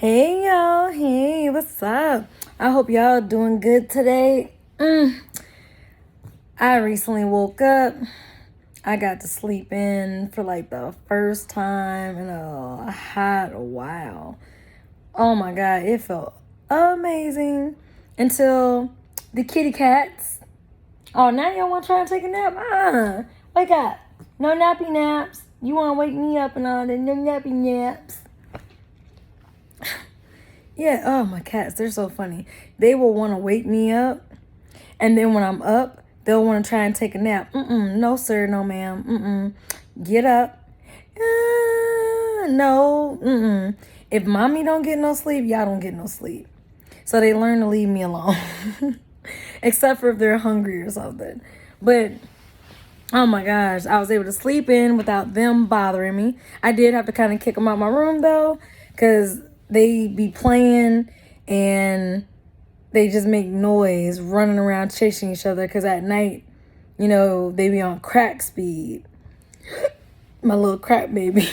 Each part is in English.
Hey y'all, hey, what's up? I hope y'all doing good today. I recently woke up. I got to sleep in for like the first time in a hot while. Oh my god, it felt amazing until the kitty cats. Oh, now y'all want to try and take a nap? Wake up. No nappy naps. You want to wake me up and all that. No nappy naps. Yeah, oh, my cats, they're so funny. They will want to wake me up, and then when I'm up, they'll want to try and take a nap. No, sir, no, ma'am. Get up. No. If mommy don't get no sleep, y'all don't get no sleep. So they learn to leave me alone. Except for if they're hungry or something. But, oh my gosh, I was able to sleep in without them bothering me. I did have to kind of kick them out my room, though, because they be playing and they just make noise running around chasing each other because at night, they be on crack speed. My little crack babies.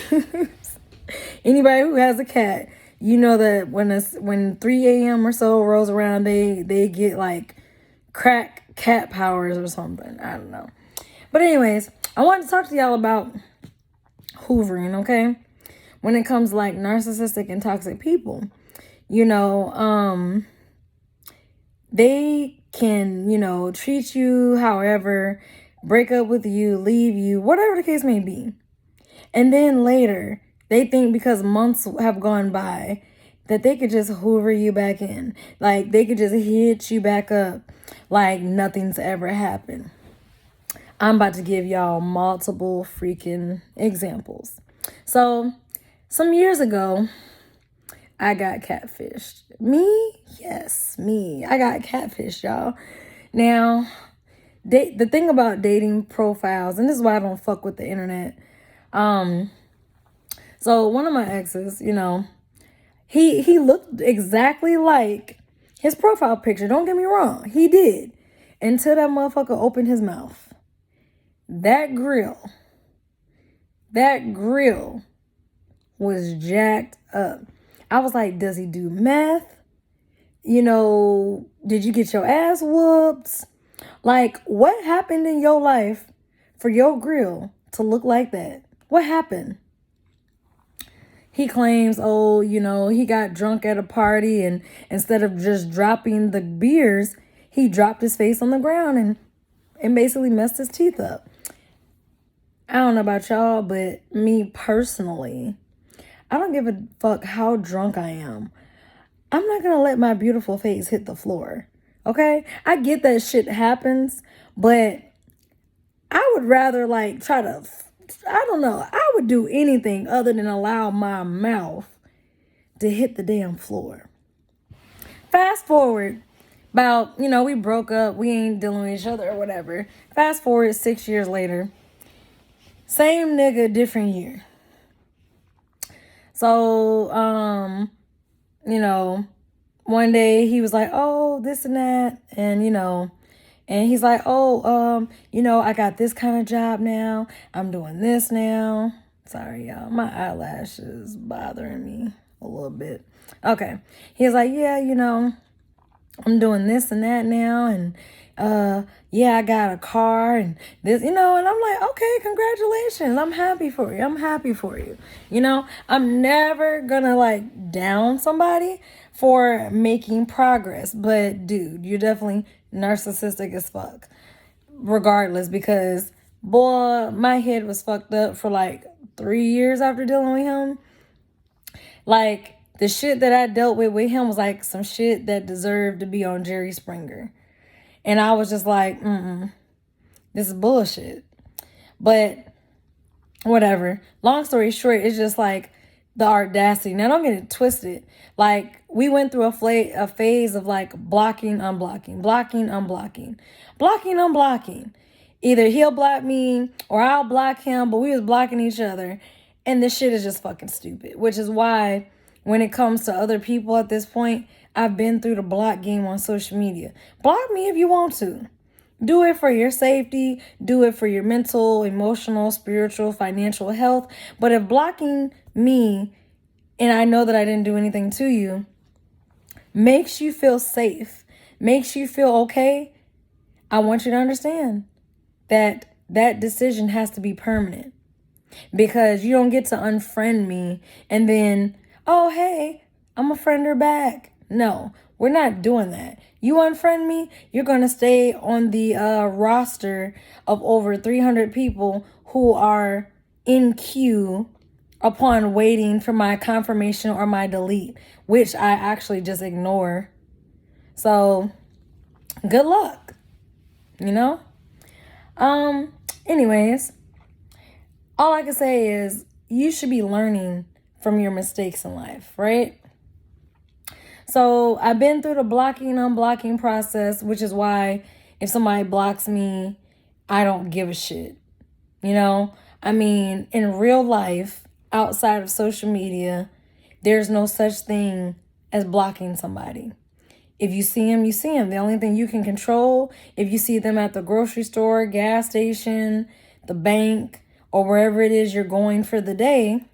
Anybody who has a cat, you know that when 3 a.m. or so rolls around, they get like crack cat powers or something. I don't know. But anyways, I wanted to talk to y'all about hoovering, okay? When it comes to like narcissistic and toxic people, they can, treat you however, break up with you, leave you, whatever the case may be. And then later, they think because months have gone by that they could just hoover you back in. Like they could just hit you back up like nothing's ever happened. I'm about to give y'all multiple freaking examples. So, some years ago, I got catfished. Me? Yes, me. I got catfished, y'all. Now, the thing about dating profiles, and this is why I don't fuck with the internet. So one of my exes, he looked exactly like his profile picture. Don't get me wrong. He did. Until that motherfucker opened his mouth. That grill was jacked up. I was like, does he do meth? Did you get your ass whooped? Like, what happened in your life for your grill to look like that? What happened? He claims, he got drunk at a party and instead of just dropping the beers, he dropped his face on the ground and basically messed his teeth up. I don't know about y'all, but me personally, I don't give a fuck how drunk I am. I'm not going to let my beautiful face hit the floor. Okay? I get that shit happens, but I would rather I would do anything other than allow my mouth to hit the damn floor. Fast forward, about, we broke up, we ain't dealing with each other or whatever. Fast forward 6 years later. Same nigga, different year. So, one day he was like, oh, this and that. And, and he's like, oh, I got this kind of job now. I'm doing this now. Sorry, y'all. My eyelash is bothering me a little bit. Okay. He's like, yeah, I'm doing this and that now. And, yeah, I got a car and this, and I'm like, okay, congratulations. I'm happy for you. I'm never gonna down somebody for making progress. But dude, you're definitely narcissistic as fuck. Regardless, because boy, my head was fucked up for 3 years after dealing with him. The shit that I dealt with him was some shit that deserved to be on Jerry Springer. And I was just like, this is bullshit. But whatever. Long story short, it's just the audacity. Now, don't get it twisted. We went through a phase of blocking, unblocking, blocking, unblocking, blocking, unblocking. Either he'll block me or I'll block him, but we was blocking each other. And this shit is just fucking stupid, which is why when it comes to other people at this point, I've been through the block game on social media. Block me if you want to. Do it for your safety. Do it for your mental, emotional, spiritual, financial health. But if blocking me and I know that I didn't do anything to you, makes you feel safe, makes you feel okay, I want you to understand that that decision has to be permanent, because you don't get to unfriend me and then, oh, hey, I'm a friend her back. No, we're not doing that. You unfriend me, you're going to stay on the roster of over 300 people who are in queue upon waiting for my confirmation or my delete, which I actually just ignore. So good luck, you know? Anyways, all I can say is you should be learning from your mistakes in life, right? So I've been through the blocking, unblocking process, which is why if somebody blocks me, I don't give a shit. You know, I mean, in real life, outside of social media, there's no such thing as blocking somebody. If you see them, you see them. The only thing you can control, if you see them at the grocery store, gas station, the bank, or wherever it is you're going for the day,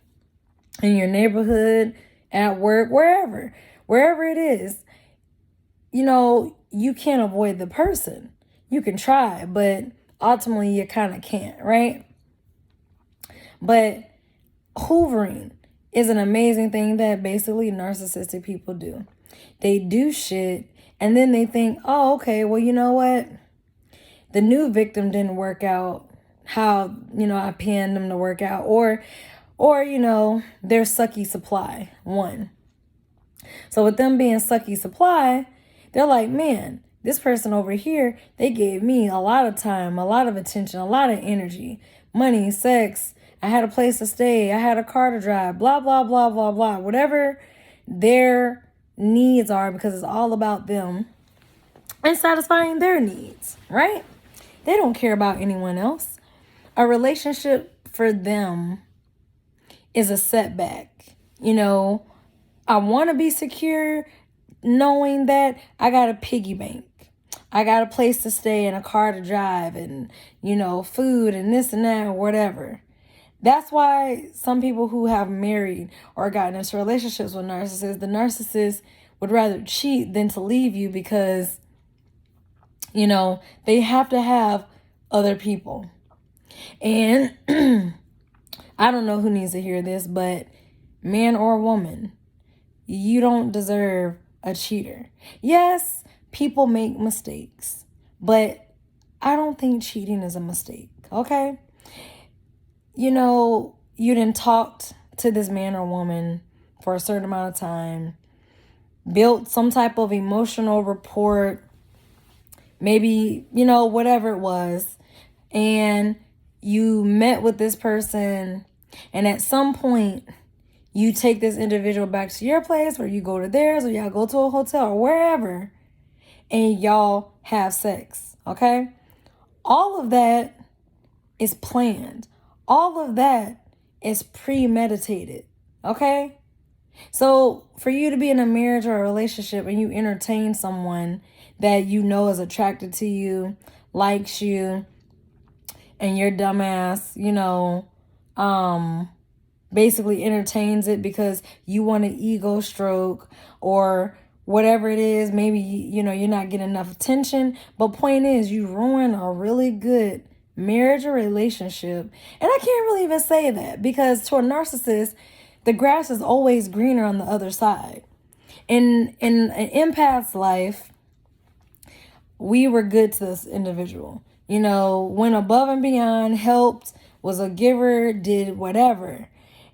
in your neighborhood, at work, wherever it is, you know, you can't avoid the person. You can try, but ultimately you kind of can't, right? But hoovering is an amazing thing that basically narcissistic people do. They do shit and then they think, oh, okay, well, you know what? The new victim didn't work out how, you know, I panned them to work out, or, you know, their sucky supply won. So with them being sucky supply, they're like, man, this person over here, they gave me a lot of time, a lot of attention, a lot of energy, money, sex. I had a place to stay. I had a car to drive, blah, blah, blah, blah, blah. Whatever their needs are, because it's all about them and satisfying their needs, right? They don't care about anyone else. A relationship for them is a setback. You know, I want to be secure knowing that I got a piggy bank. I got a place to stay and a car to drive and, you know, food and this and that or whatever. That's why some people who have married or gotten into relationships with narcissists, the narcissist would rather cheat than to leave you, because, you know, they have to have other people. And I don't know who needs to hear this, but man or woman, you don't deserve a cheater. Yes, people make mistakes, but I don't think cheating is a mistake, okay? You know, you done talked to this man or woman for a certain amount of time, built some type of emotional rapport, maybe, you know, whatever it was, and you met with this person, and at some point, you take this individual back to your place, or you go to theirs, or y'all go to a hotel or wherever, and y'all have sex, okay? All of that is planned. All of that is premeditated, okay? So for you to be in a marriage or a relationship and you entertain someone that you know is attracted to you, likes you, and your dumbass, you know, basically entertains it because you want an ego stroke or whatever it is, maybe, you know, you're not getting enough attention. But point is, you ruin a really good marriage or relationship. And I can't really even say that, because to a narcissist, the grass is always greener on the other side. In an empath's life, we were good to this individual. You know, went above and beyond, helped, was a giver, did whatever.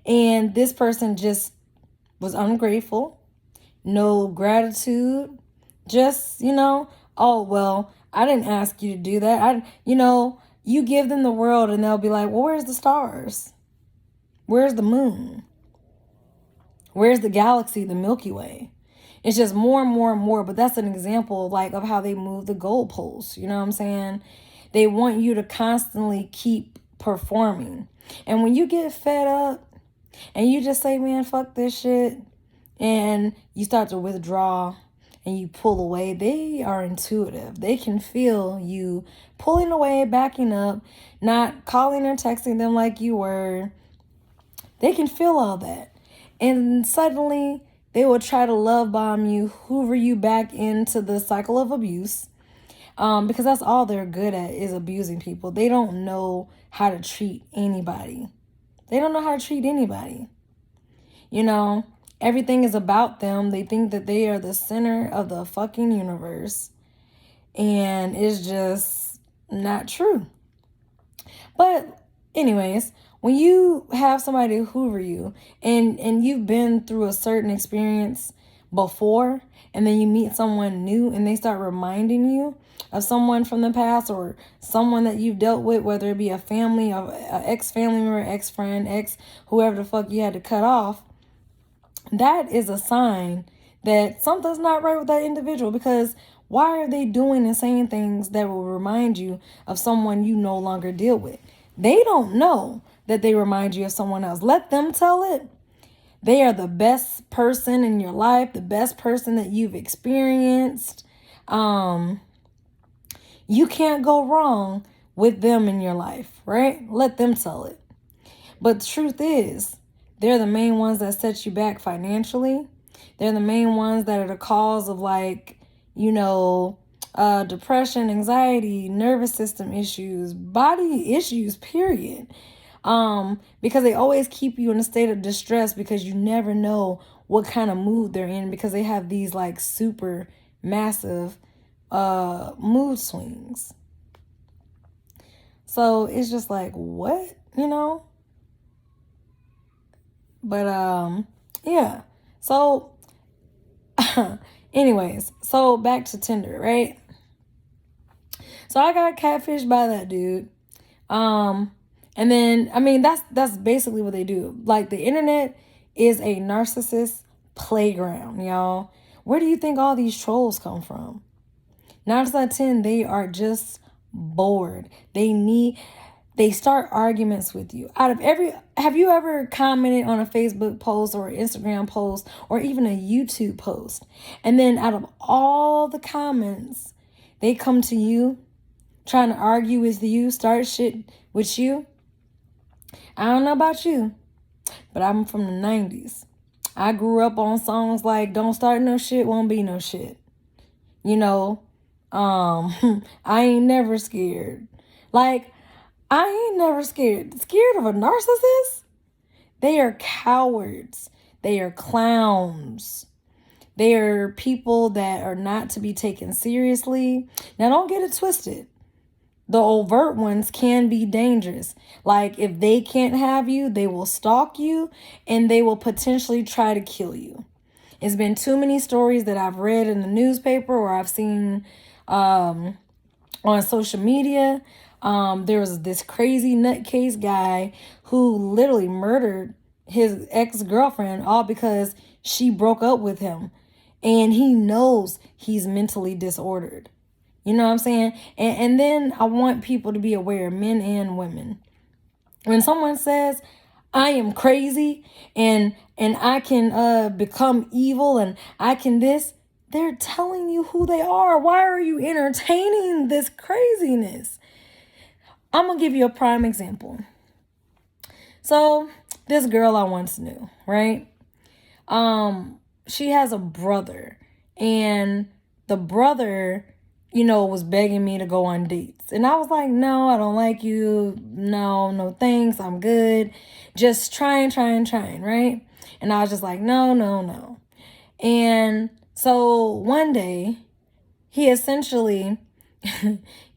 And this person just was ungrateful, no gratitude, just, you know, oh, well, I didn't ask you to do that. You give them the world and they'll be like, well, where's the stars? Where's the moon? Where's the galaxy, the Milky Way? It's just more and more and more. But that's an example of how they move the goalposts. You know what I'm saying? They want you to constantly keep performing. And when you get fed up and you just say, man, fuck this shit, and you start to withdraw and you pull away, they are intuitive. They can feel you pulling away, backing up, not calling or texting them like you were. They can feel all that. And suddenly they will try to love bomb you, hoover you back into the cycle of abuse. Because that's all they're good at is abusing people. They don't know how to treat anybody. They don't know how to treat anybody. You know, everything is about them. They think that they are the center of the fucking universe. And it's just not true. But anyways, when you have somebody hoover you and you've been through a certain experience before, and then you meet someone new and they start reminding you of someone from the past or someone that you've dealt with, whether it be a family, an ex-family member, ex-friend, whoever the fuck you had to cut off, that is a sign that something's not right with that individual, because why are they doing and saying things that will remind you of someone you no longer deal with? They don't know that they remind you of someone else. Let them tell it. They are the best person in your life, the best person that you've experienced. You can't go wrong with them in your life, right? Let them tell it. But the truth is, they're the main ones that set you back financially. They're the main ones that are the cause of, like, you know, depression, anxiety, nervous system issues, body issues, period. Because they always keep you in a state of distress, because you never know what kind of mood they're in, because they have these like super massive mood swings. So it's just like, what, you know? But yeah. So anyways, so back to Tinder, right? So I got catfished by that dude. And then, I mean, that's basically what they do. Like, the internet is a narcissist playground, y'all. Where do you think all these trolls come from? 9 out of 10, they are just bored. They start arguments with you. Have you ever commented on a Facebook post or Instagram post or even a YouTube post, and then out of all the comments, they come to you trying to argue with you, start shit with you? I don't know about you, but I'm from the 90s. I grew up on songs like "Don't Start No Shit, Won't Be No Shit." You know, I ain't never scared. Like, I ain't never scared. Scared of a narcissist? They are cowards. They are clowns. They are people that are not to be taken seriously. Now, don't get it twisted. The overt ones can be dangerous. Like, if they can't have you, they will stalk you and they will potentially try to kill you. It's been too many stories that I've read in the newspaper or I've seen on social media. There was this crazy nutcase guy who literally murdered his ex-girlfriend all because she broke up with him. And he knows he's mentally disordered. You know what I'm saying? And then I want people to be aware, men and women. When someone says, I am crazy and I can become evil and I can this, they're telling you who they are. Why are you entertaining this craziness? I'm going to give you a prime example. So this girl I once knew, right? She has a brother, and the brother, you know, was begging me to go on dates. And I was like, no, I don't like you. No thanks. I'm good. Just trying, right? And I was just like, no. And so one day he essentially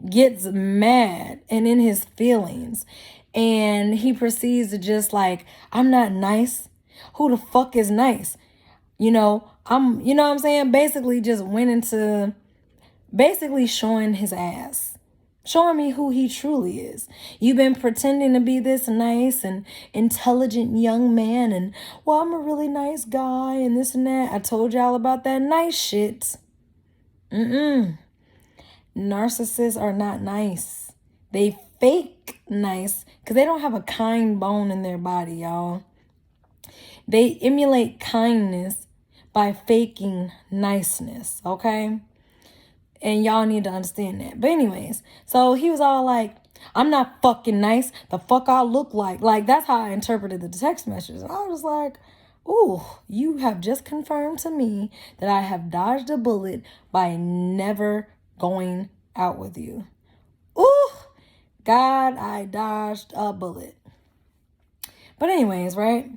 gets mad and in his feelings. And he proceeds to just like, I'm not nice. Who the fuck is nice? You know what I'm saying? Basically just went into showing his ass, showing me who he truly is. You've been pretending to be this nice and intelligent young man, and, well, I'm a really nice guy and this and that. I told y'all about that nice shit. Narcissists are not nice. They fake nice because they don't have a kind bone in their body, y'all. They emulate kindness by faking niceness, okay? And y'all need to understand that. But anyways, so he was all like, I'm not fucking nice. The fuck I look like. Like, that's how I interpreted the text messages. And I was like, Ooh, you have just confirmed to me that I have dodged a bullet by never going out with you. Ooh, God, I dodged a bullet. But anyways, right?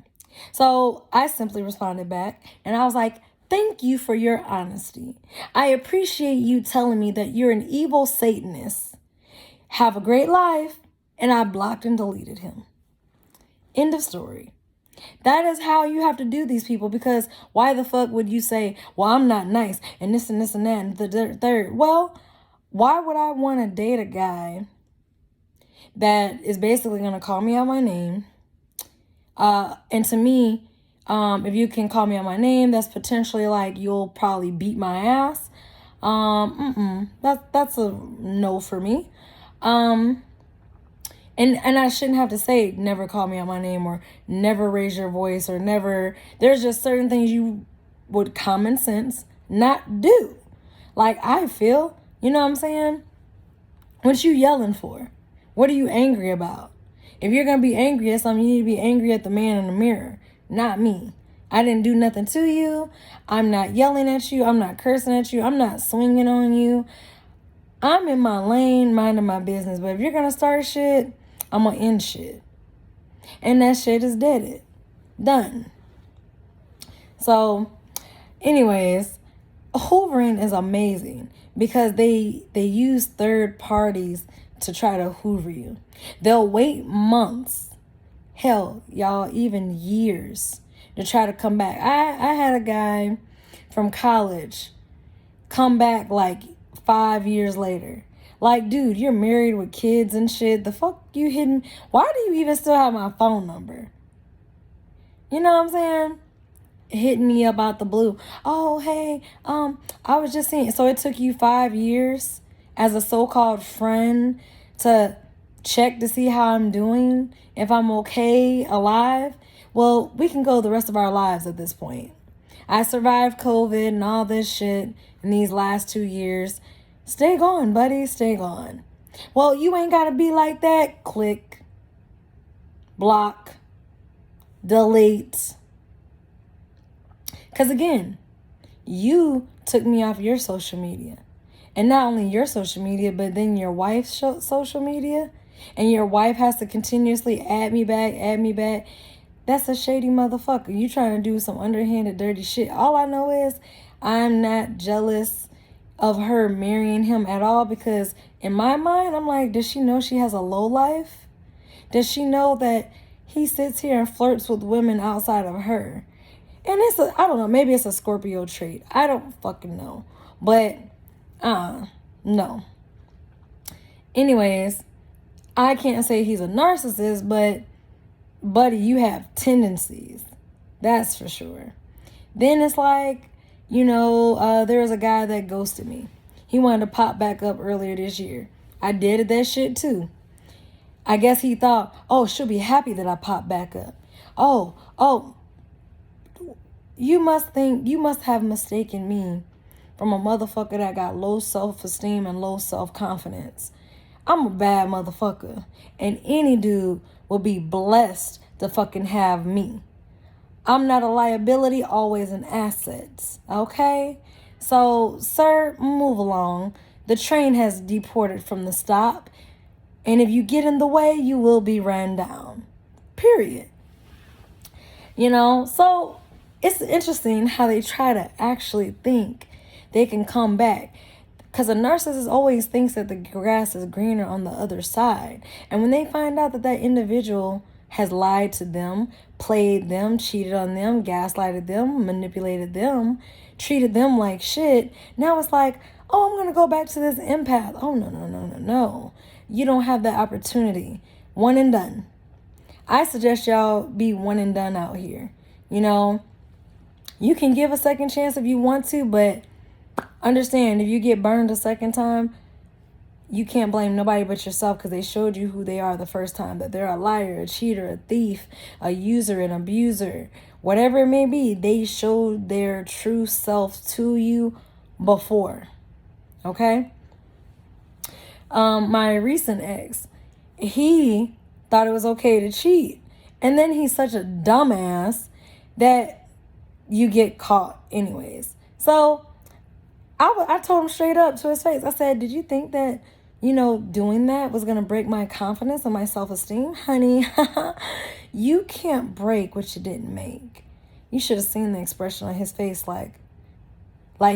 So I simply responded back and I was like, thank you for your honesty. I appreciate you telling me that you're an evil Satanist. Have a great life. And I blocked and deleted him. End of story. That is how you have to do these people, because why the fuck would you say, well, I'm not nice and this and this and that and the third? Well, why would I want to date a guy that is basically going to call me out my name? And to me, if you can call me out my name, that's potentially like you'll probably beat my ass. That's a no for me. And I shouldn't have to say never call me out my name or never raise your voice or never. There's just certain things you would common sense not do. Like I feel, you know what I'm saying? What you yelling for? What are you angry about? If you're going to be angry at something, you need to be angry at the man in the mirror, not me. I didn't do nothing to you. I'm not yelling at you. I'm not cursing at you. I'm not swinging on you. I'm in my lane, minding my business. But if you're going to start shit, I'm going to end shit. And that shit is dead. Done. So, anyways, hoovering is amazing because they use third parties to try to hoover you. They'll wait months, hell, y'all, even years to try to come back. I had a guy from college come back like 5 years later. Like, dude, you're married with kids and shit. The fuck you hidden? Why do you even still have my phone number? You know what I'm saying? Hitting me up out the blue. Oh, hey, I was just seeing. So it took you 5 years as a so-called friend to check to see how I'm doing, if I'm okay, alive. Well, we can go the rest of our lives at this point. I survived COVID and all this shit in these last 2 years. Stay gone, buddy. Stay gone. Well, you ain't got to be like that. Click. Block. Delete. Because again, you took me off your social media. And not only your social media, but then your wife's social media. And your wife has to continuously add me back. That's a shady motherfucker. You trying to do some underhanded, dirty shit. All I know is I'm not jealous of her marrying him at all, because in my mind, I'm like, does she know she has a low life? Does she know that he sits here and flirts with women outside of her? And I don't know, maybe it's a Scorpio trait. I don't fucking know. But, no. Anyways, I can't say he's a narcissist, but, buddy, you have tendencies. That's for sure. Then it's like, there was a guy that ghosted me. He wanted to pop back up earlier this year. I did that shit too. I guess he thought, oh, she'll be happy that I popped back up. Oh, you must have mistaken me from a motherfucker that got low self-esteem and low self-confidence. I'm a bad motherfucker. And any dude will be blessed to fucking have me. I'm not a liability, always an asset. Okay? So, sir, move along. The train has deported from the stop. And if you get in the way, you will be ran down. Period. So it's interesting how they try to actually think they can come back. Because a narcissist always thinks that the grass is greener on the other side. And when they find out that that individual has lied to them, played them, cheated on them, gaslighted them, manipulated them, treated them like shit, now it's like, oh, I'm going to go back to this empath. Oh, no. You don't have that opportunity. One and done. I suggest y'all be one and done out here. You can give a second chance if you want to, but understand, if you get burned a second time, you can't blame nobody but yourself, because they showed you who they are the first time, that they're a liar, a cheater, a thief, a user, an abuser, whatever it may be. They showed their true self to you before. Okay? My recent ex, he thought it was okay to cheat. And then he's such a dumbass that you get caught anyways. So I told him straight up to his face. I said, did you think that, doing that was going to break my confidence and my self-esteem? Honey, you can't break what you didn't make. You should have seen the expression on his face, like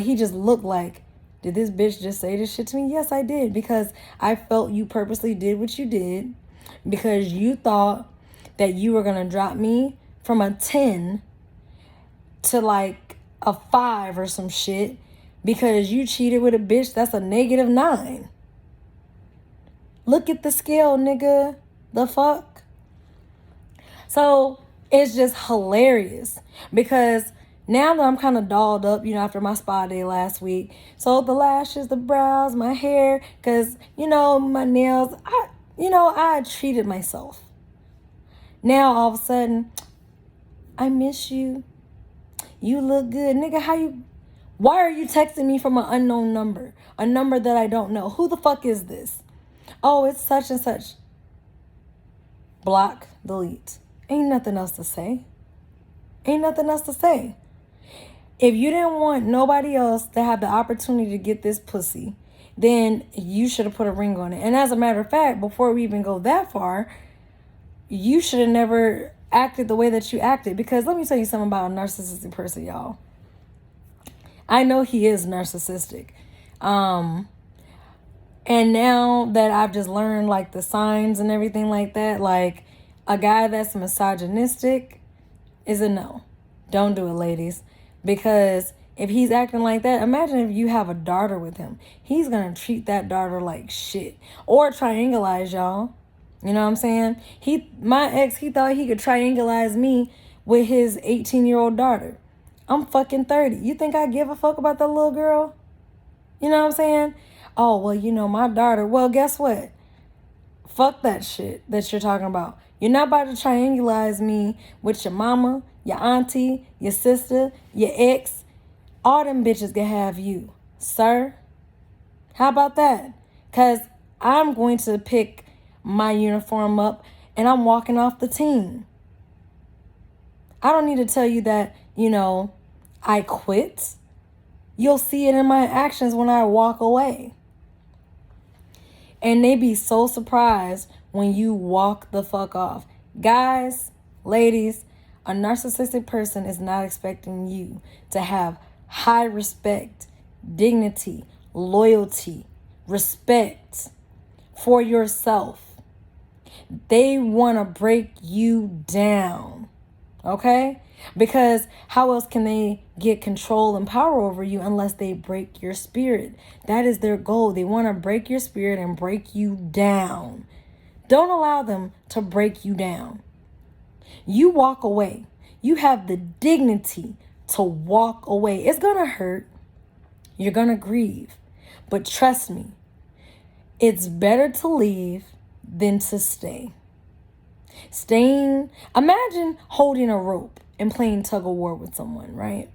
he just looked like, did this bitch just say this shit to me? Yes, I did, because I felt you purposely did what you did because you thought that you were going to drop me from a 10 to like a 5 or some shit because you cheated with a bitch that's a -9. Look at the scale, nigga. The fuck? So it's just hilarious because now that I'm kind of dolled up, after my spa day last week. So the lashes, the brows, my hair, because, my nails, I treated myself. Now all of a sudden, I miss you. You look good. Nigga, why are you texting me from an unknown number? A number that I don't know. Who the fuck is this? Oh, it's such and such. Block, delete. Ain't nothing else to say. Ain't nothing else to say. If you didn't want nobody else to have the opportunity to get this pussy, then you should have put a ring on it. And as a matter of fact, before we even go that far, you should have never acted the way that you acted. Because let me tell you something about a narcissistic person, y'all. I know he is narcissistic. And now that I've just learned like the signs and everything like that, like a guy that's misogynistic is a no. Don't do it, ladies. Because if he's acting like that, imagine if you have a daughter with him. He's going to treat that daughter like shit. Or triangleize y'all. You know what I'm saying? My ex, he thought he could triangleize me with his 18-year-old daughter. I'm fucking 30. You think I give a fuck about that little girl? You know what I'm saying? Oh, well, my daughter. Well, guess what? Fuck that shit that you're talking about. You're not about to triangleize me with your mama, your auntie, your sister, your ex. All them bitches can have you, sir. How about that? Because I'm going to pick my uniform up and I'm walking off the team. I don't need to tell you that, I quit. You'll see it in my actions when I walk away. And they be so surprised when you walk the fuck off. Guys, ladies, a narcissistic person is not expecting you to have high respect, dignity, loyalty, respect for yourself. They want to break you down. Okay? Because how else can they get control and power over you unless they break your spirit? That is their goal. They want to break your spirit and break you down. Don't allow them to break you down. You walk away. You have the dignity to walk away. It's going to hurt. You're going to grieve. But trust me, it's better to leave than to stay. Imagine holding a rope and playing tug of war with someone, right?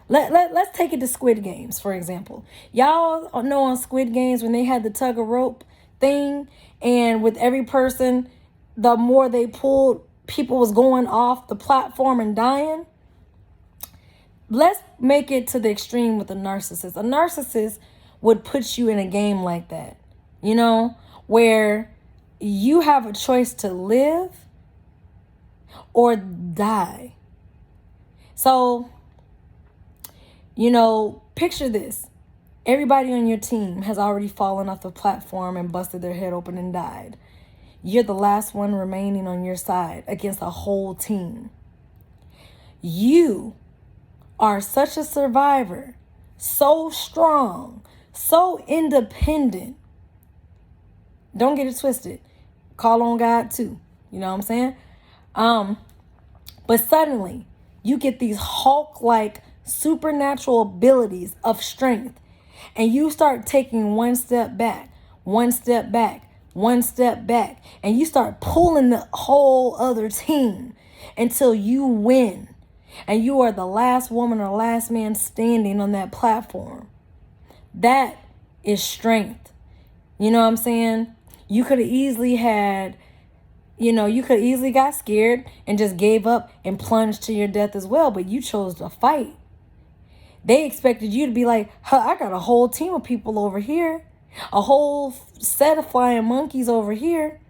Let's take it to Squid Games, for example. Y'all know on Squid Games when they had the tug of rope thing, and with every person, the more they pulled, people was going off the platform and dying. Let's make it to the extreme with a narcissist. A narcissist would put you in a game like that, where you have a choice to live or die. So, picture this. Everybody on your team has already fallen off the platform and busted their head open and died. You're the last one remaining on your side against a whole team. You are such a survivor, so strong, so independent. Don't get it twisted. Call on God too. You know what I'm saying? But suddenly you get these Hulk-like supernatural abilities of strength, and you start taking one step back, one step back, one step back, and you start pulling the whole other team until you win. And you are the last woman or last man standing on that platform. That is strength. You know what I'm saying? You could have easily had You know, you could easily got scared and just gave up and plunged to your death as well, but you chose to fight. They expected you to be like, huh, I got a whole team of people over here, a whole set of flying monkeys over here.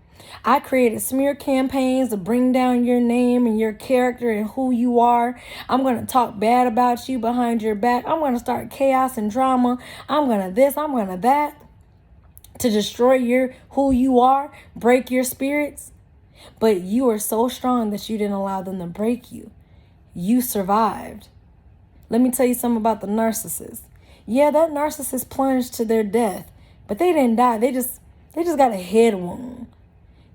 I created smear campaigns to bring down your name and your character and who you are. I'm going to talk bad about you behind your back. I'm going to start chaos and drama. I'm going to this, I'm going to that, to destroy who you are, break your spirits. But you are so strong that you didn't allow them to break you. You survived. Let me tell you something about the narcissist. Yeah, that narcissist plunged to their death, but they didn't die. They just got a head wound.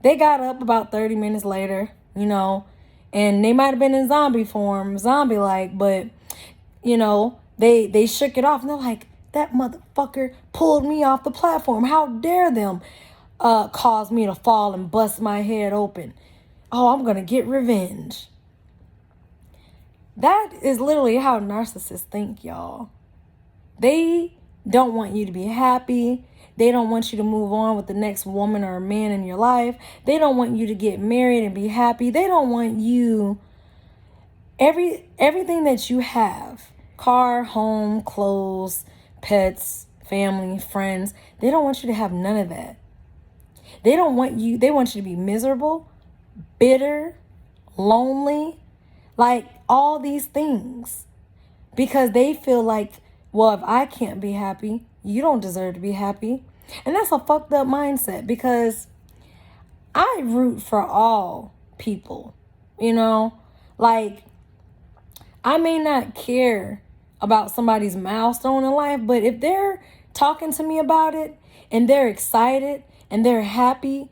They got up about 30 minutes later, you know, and they might have been in zombie form, zombie-like, but, you know, they shook it off, and they're like, that motherfucker pulled me off the platform. How dare them cause me to fall and bust my head open. Oh, I'm going to get revenge. That is literally how narcissists think, y'all. They don't want you to be happy. They don't want you to move on with the next woman or man in your life. They don't want you to get married and be happy. They don't want you, everything that you have, car, home, clothes, pets, family, friends, they don't want you to have none of that. They want you to be miserable, bitter, lonely, like all these things, because they feel like, well, if I can't be happy, you don't deserve to be happy. And that's a fucked up mindset, because I root for all people, you know, like I may not care about somebody's milestone in life, but if they're talking to me about it and they're excited and they're happy,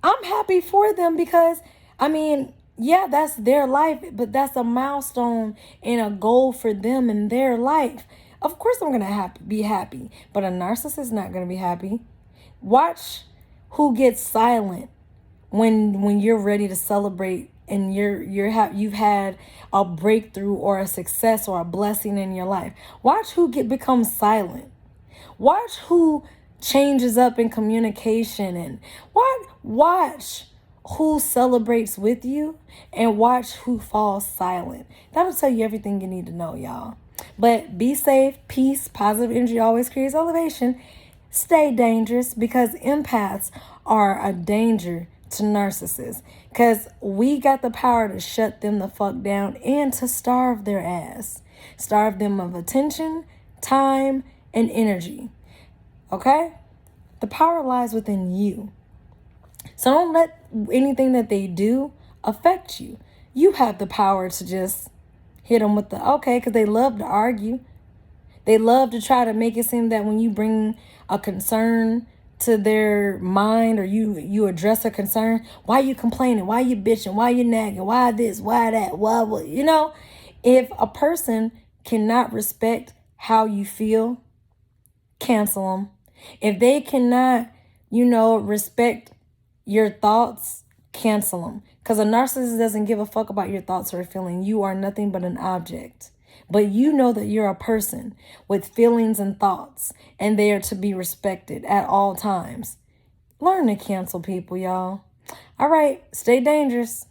I'm happy for them, because, I mean, yeah, that's their life, but that's a milestone and a goal for them in their life. Of course I'm going to be happy, but a narcissist is not going to be happy. Watch who gets silent when you're ready to celebrate and you've had a breakthrough or a success or a blessing in your life. Watch who becomes silent. Watch who changes up in communication, and watch who celebrates with you, and watch who falls silent. That'll tell you everything you need to know, y'all. But be safe, peace, positive energy always creates elevation. Stay dangerous, because empaths are a danger to narcissists, because we got the power to shut them the fuck down and to starve their ass. Starve them of attention, time, and energy. Okay? The power lies within you. So don't let anything that they do affect you. You have the power to just hit them with the okay, because they love to argue. They love to try to make it seem that when you bring a concern to their mind, or you address a concern, why you complaining, why you bitching, why you nagging, why this, why that, why, you know, if a person cannot respect how you feel, cancel them. If they cannot, respect your thoughts, cancel them. Because a narcissist doesn't give a fuck about your thoughts or feeling. You are nothing but an object. But you know that you're a person with feelings and thoughts, and they are to be respected at all times. Learn to cancel people, y'all. All right, stay dangerous.